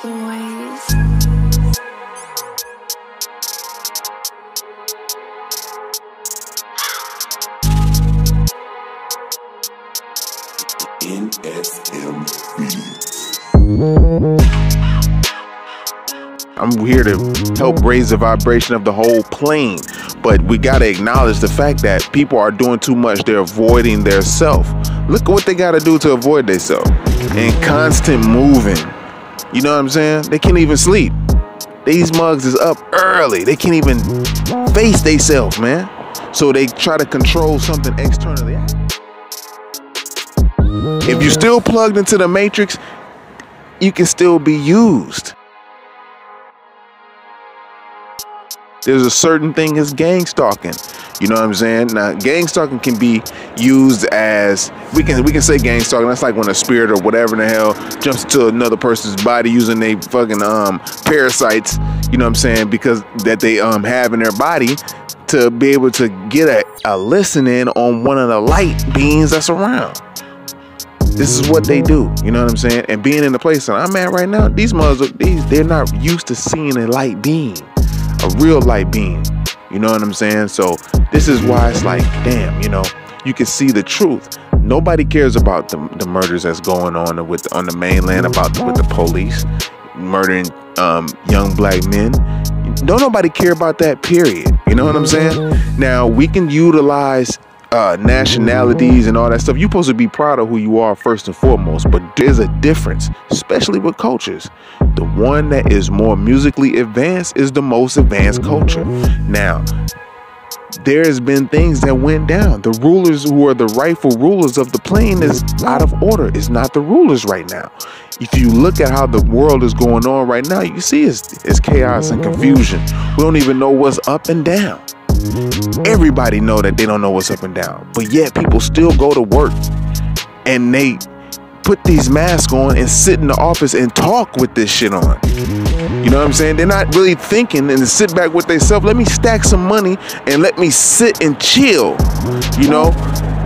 Boys. I'm here to help raise the vibration of the whole plane, but we got to acknowledge the fact that people are doing too much. They're avoiding their self. Look at what they got to do to avoid their self. And constant moving. You know what I'm saying? They can't even sleep. These mugs is up early. They can't even face themselves, man. So they try to control something externally. If you're still plugged into the matrix, you can still be used. There's a certain thing as gang stalking. You know what I'm saying? Now, gang stalking can be used as, we can say gang stalking. That's like when a spirit or whatever in the hell jumps into another person's body using they fucking parasites. You know what I'm saying? Because that they have in their body to be able to get a listening on one of the light beings that's around. This is what they do. You know what I'm saying? And being in the place that I'm at right now, they're not used to seeing a light being. A real light being, you know what I'm saying? So this is why it's like, damn, you know, you can see the truth. Nobody cares about the murders that's going on the mainland with the police murdering young black men. Don't nobody care about that, period. You know what I'm saying? Now we can utilize nationalities and all that stuff. You're supposed to be proud of who you are first and foremost, but there's a difference, especially with cultures. The one that is more musically advanced is the most advanced culture. Now, there's been things that went down. The rulers who are the rightful rulers of the plane is out of order. It's not the rulers right now. If you look at how the world is going on right now, you see it's chaos and confusion. We don't even know what's up and down. Everybody know that they don't know what's up and down, but yet people still go to work and they put these masks on and sit in the office and talk with this shit on. You know what I'm saying? They're not really thinking and sit back with themselves. Let me stack some money and let me sit and chill. You know,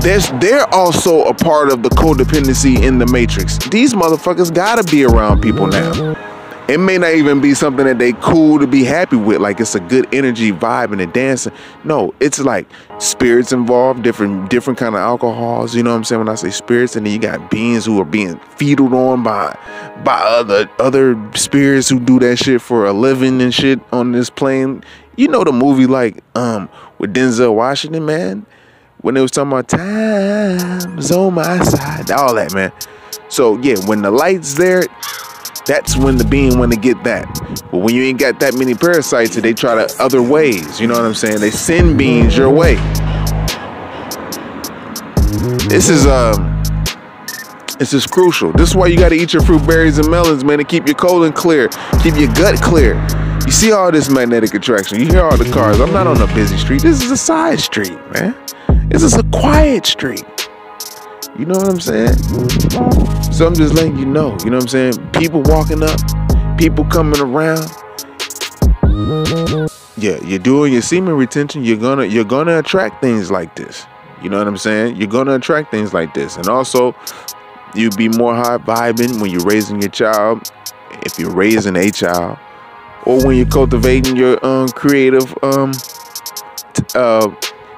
they're also a part of the codependency in the matrix. These motherfuckers gotta be around people now. It may not even be something that they cool to be happy with, like it's a good energy vibe and a dancing. No, it's like spirits involved, different kind of alcohols. You know what I'm saying? When I say spirits, and then you got beings who are being feeded on by other spirits who do that shit for a living and shit on this plane. You know the movie like with Denzel Washington, man, when they was talking about time's on my side, all that, man. So yeah, when the light's there, that's when the being want to get that. But when you ain't got that many parasites, they try to other ways. You know what I'm saying? They send beings your way. This is crucial. This is why you got to eat your fruit, berries, and melons, man, to keep your colon clear, keep your gut clear. You see all this magnetic attraction. You hear all the cars. I'm not on a busy street. This is a side street, man. This is a quiet street. You know what I'm saying? So I'm just letting you know. You know what I'm saying? People walking up, people coming around. Yeah, you're doing your semen retention. You're gonna attract things like this. You know what I'm saying? You're gonna attract things like this, and also you be more high vibing when you're raising your child, if you're raising a child, or when you're cultivating your creative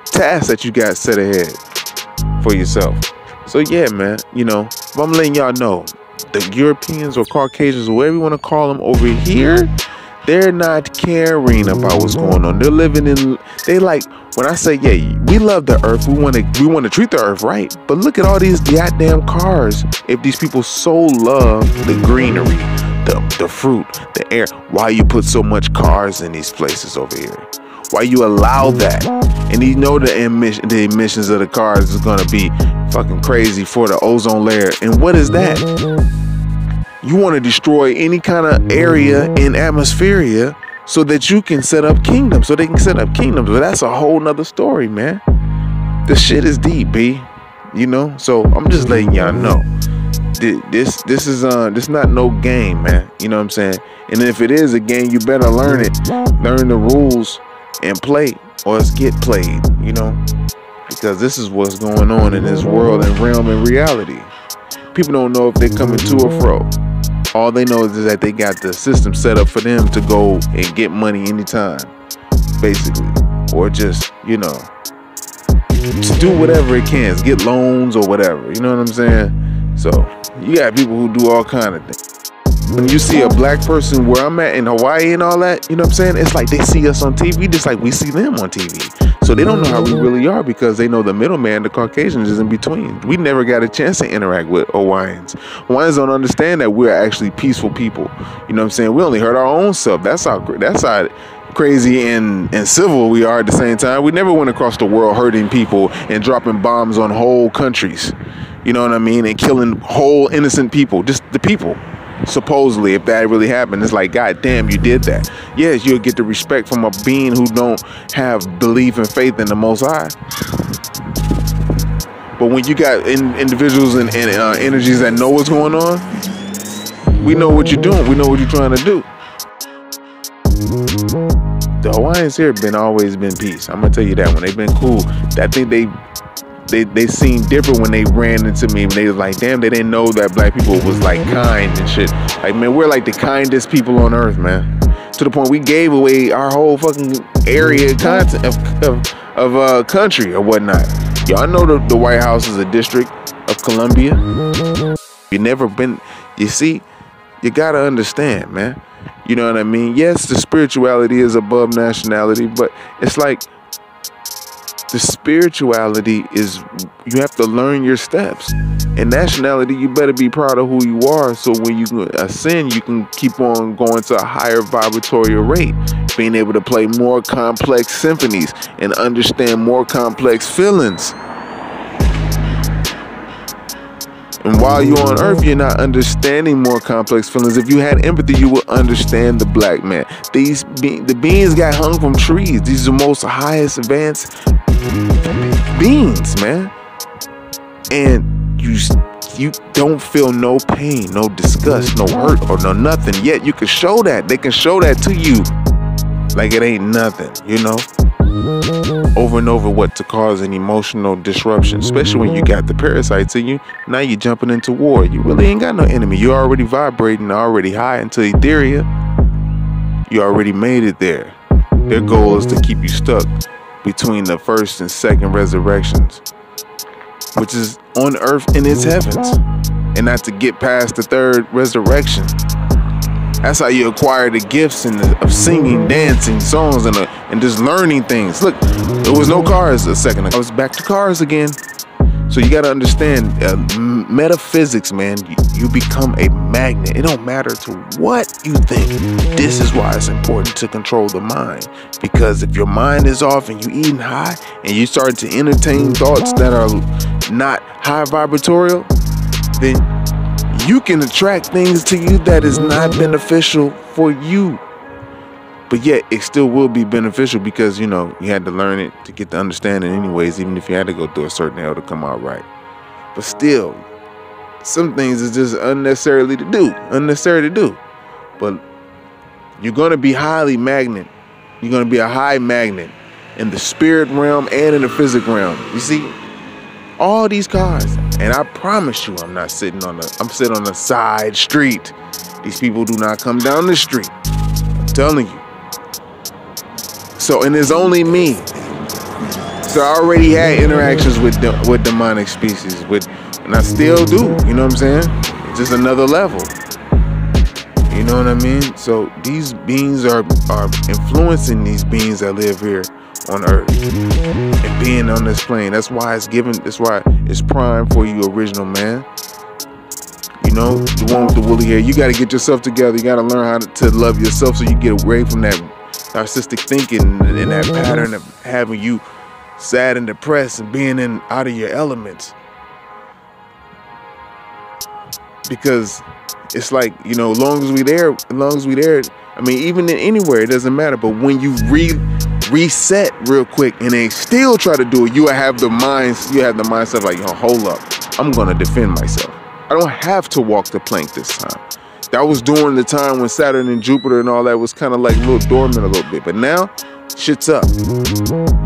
tasks that you got set ahead for yourself. So yeah, man, you know, if I'm letting y'all know, the Europeans or Caucasians, or whatever you want to call them over here, they're not caring about what's going on. They're living in, they like, when I say, yeah, we love the earth, we want to treat the earth right, but look at all these goddamn cars. If these people so love the greenery, the fruit, the air, why you put so much cars in these places over here? Why you allow that? And you know the emissions of the cars is gonna be fucking crazy for the ozone layer. And what is that? You want to destroy any kind of area in atmosphere so that you can set up kingdoms, so they can set up kingdoms. But that's a whole nother story, man. The shit is deep, B. You know? So I'm just letting y'all know. This is not no game, man. You know what I'm saying? And if it is a game, you better learn it. Learn the rules and play, or it's get played, you know, because this is what's going on in this world and realm and reality. People don't know if they're coming to or fro. All they know is that they got the system set up for them to go and get money anytime, basically. Or just, you know, to do whatever it can, get loans or whatever. You know what I'm saying? So you got people who do all kind of things. When you see a black person where I'm at in Hawaii and all that, you know what I'm saying? It's like they see us on TV just like we see them on TV. So they don't know how we really are because they know the middleman, the Caucasians, is in between. We never got a chance to interact with Hawaiians. Hawaiians don't understand that we're actually peaceful people. You know what I'm saying? We only hurt our own self. That's how crazy and civil we are at the same time. We never went across the world hurting people and dropping bombs on whole countries. You know what I mean? And killing whole innocent people, just the people. Supposedly, if that really happened, it's like, God damn, you did that. Yes, you'll get the respect from a being who don't have belief and faith in the Most High. But when you got individuals and energies that know what's going on, we know what you're doing. We know what you're trying to do. The Hawaiians here always been peace. I'm gonna tell you that one. They've been cool. I think they seemed different when they ran into me. They was like, damn, they didn't know that black people was like kind and shit. Like, man, we're like the kindest people on earth, man. To the point we gave away our whole fucking area content of country or whatnot. Y'all know the White House is a district of Columbia. You never been, you see, you gotta understand, man. You know what I mean? Yes, the spirituality is above nationality, but it's like the spirituality is, you have to learn your steps. And nationality, you better be proud of who you are, so when you ascend, you can keep on going to a higher vibratory rate, being able to play more complex symphonies and understand more complex feelings. And while you're on earth, you're not understanding more complex feelings. If you had empathy, you would understand the black man. The beings got hung from trees. These are the most highest advanced beings, man. And you don't feel no pain, no disgust, no hurt, or no nothing. Yet you can show that. They can show that to you like it ain't nothing, you know? Over and over, what, to cause an emotional disruption, especially when you got the parasites in you. Now you're jumping into war. You really ain't got no enemy. You're already vibrating, already high into etheria. You already made it there. Their goal is to keep you stuck between the first and second resurrections, which is on earth in its heavens, and not to get past the third resurrection. That's how you acquire the gifts of singing, dancing, songs, and just learning things. Look, there was no cars a second ago. I was back to cars again. So you got to understand metaphysics, man. You become a magnet. It don't matter to what you think. This is why it's important to control the mind. Because if your mind is off and you eating high and you start to entertain thoughts that are not high vibratorial, then you can attract things to you that is not beneficial for you. But yet it still will be beneficial because, you know, you had to learn it to get the understanding anyways, even if you had to go through a certain hell to come out right. But still, some things is just unnecessary to do. But you're going to be highly magnet. You're going to be a high magnet in the spirit realm and in the physical realm. You see, all these cars, and I promise you, I'm sitting on the side street. These people do not come down the street. I'm telling you. So, and it's only me. So I already had interactions with demonic species, and I still do. You know what I'm saying? It's just another level. You know what I mean? So these beings are influencing these beings that live here on earth and being on this plane. That's why it's given. That's why it's prime for you, original man. You know, the one with the woolly hair. You got to get yourself together. You got to learn how to love yourself, so you get away from that narcissistic thinking and that pattern of having you sad and depressed and being out of your elements. Because it's like, you know, as long as we there, I mean, even anywhere, it doesn't matter. But when you reset real quick and they still try to do it, you have the mindset like, oh, hold up, I'm gonna defend myself. I don't have to walk the plank this time. That was during the time when Saturn and Jupiter and all that was kind of like a little dormant a little bit. But now, shit's up.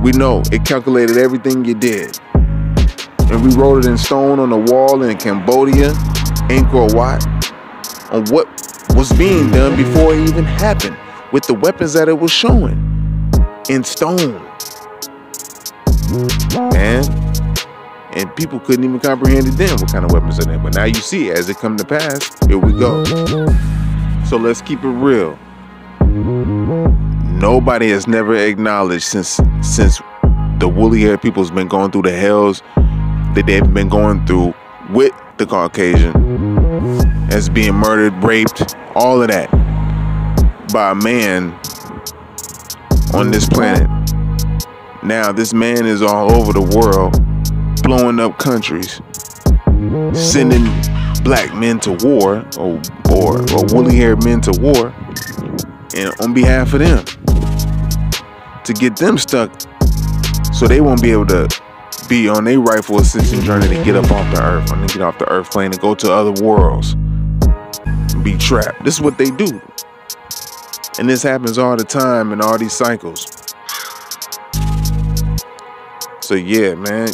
We know it calculated everything you did. And we wrote it in stone on the wall in Cambodia, Angkor Wat. on what was being done before it even happened, with the weapons that it was showing in stone. And people couldn't even comprehend it then what kind of weapons are there. But now you see it as it come to pass. Here we go. So let's keep it real. Nobody has never acknowledged since the woolly haired people's been going through the hells that they've been going through with the Caucasian, as being murdered, raped, all of that by a man on this planet. Now this man is all over the world, blowing up countries, sending black men to war, or woolly haired men to war, and on behalf of them, to get them stuck so they won't be able to be on their rightful ascension journey to get up off the earth, and get off the earth plane and go to other worlds and be trapped. This is what they do. And this happens all the time in all these cycles. So yeah, man.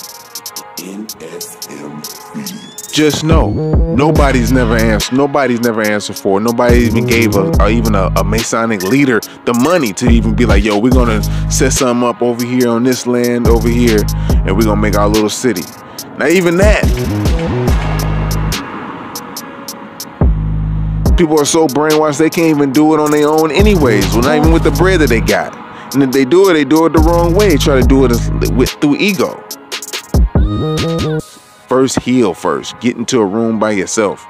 Just know, nobody's never answered for it. Nobody even gave a Masonic leader the money to even be like, yo, we're gonna set something up over here on this land over here, and we're gonna make our little city. Not even that. People are so brainwashed they can't even do it on their own anyways. Well, not even with the bread that they got. And if they do it the wrong way. Try to do it through ego. First, heal first. Get into a room by yourself.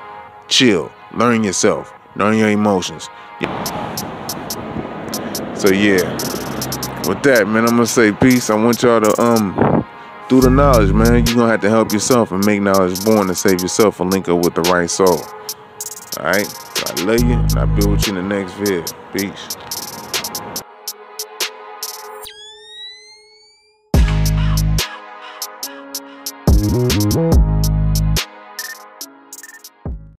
Chill. Learn yourself. Learn your emotions. So yeah. With that, man, I'm gonna say peace. I want y'all to through the knowledge, man, you're gonna have to help yourself and make knowledge born to save yourself and link up with the right soul. Alright? So I love you, and I'll be with you in the next vid. Peace.